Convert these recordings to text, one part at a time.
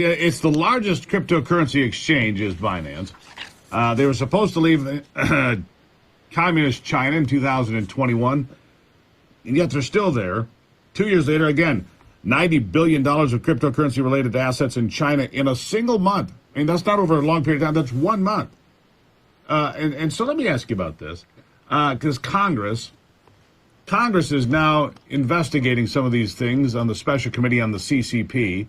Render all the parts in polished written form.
It's the largest cryptocurrency exchange, is Binance. They were supposed to leave communist China in 2021, and yet they're still there. 2 years later, again, $90 billion of cryptocurrency-related assets in China in a single month. I mean, that's not over a long period of time. That's 1 month. And so let me ask you about this, because Congress is now investigating some of these things on the special committee on the CCP.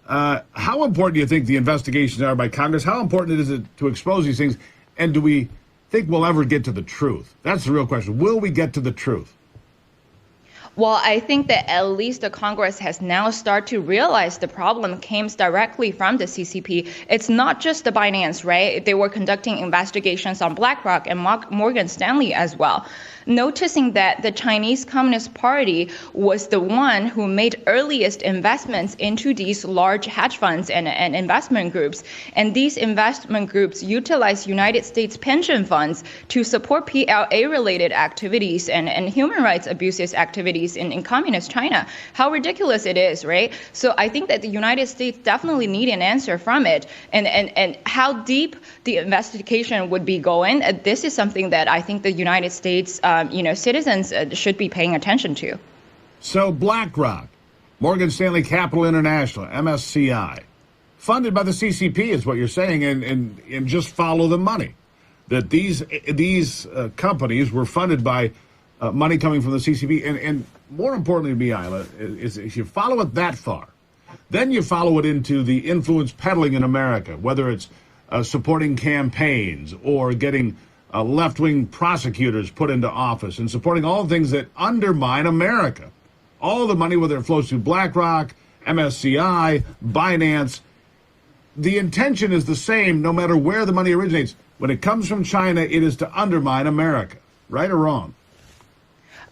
How important do you think the investigations are by Congress? How important is it to expose these things? And do we think we'll ever get to the truth? That's the real question. Will we get to the truth? Well, I think that at least the Congress has now started to realize the problem came directly from the CCP. It's not just the Binance, right? They were conducting investigations on BlackRock and Morgan Stanley as well. Noticing that the Chinese Communist Party was the one who made earliest investments into these large hedge funds and investment groups. And these investment groups utilize United States pension funds to support PLA-related activities and human rights abuses activities in communist China. How ridiculous it is, right? So I think that the United States definitely need an answer from it. And how deep the investigation would be going, this is something that I think the United States citizens should be paying attention to. So BlackRock, Morgan Stanley Capital International, MSCI, funded by the CCP is what you're saying, and just follow the money. That these companies were funded by money coming from the CCP. And more importantly to me, Aila, is if you follow it that far, then you follow it into the influence peddling in America, whether it's supporting campaigns or getting left-wing prosecutors put into office and supporting all things that undermine America. All the money, whether it flows through BlackRock, MSCI, Binance, the intention is the same no matter where the money originates. When it comes from China, it is to undermine America. Right or wrong?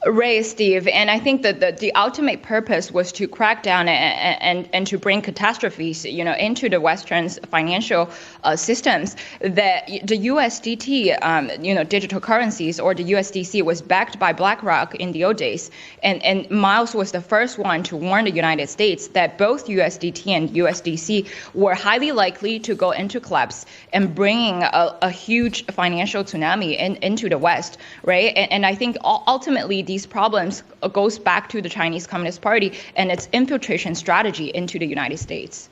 Right, Steve. And I think that the ultimate purpose was to crack down and to bring catastrophes, into the Western's financial systems. That the USDT, digital currencies, or the USDC, was backed by BlackRock in the old days. And Miles was the first one to warn the United States that both USDT and USDC were highly likely to go into collapse and bringing a huge financial tsunami into the West, right? And I think ultimately these problems goes back to the Chinese Communist Party and its infiltration strategy into the United States.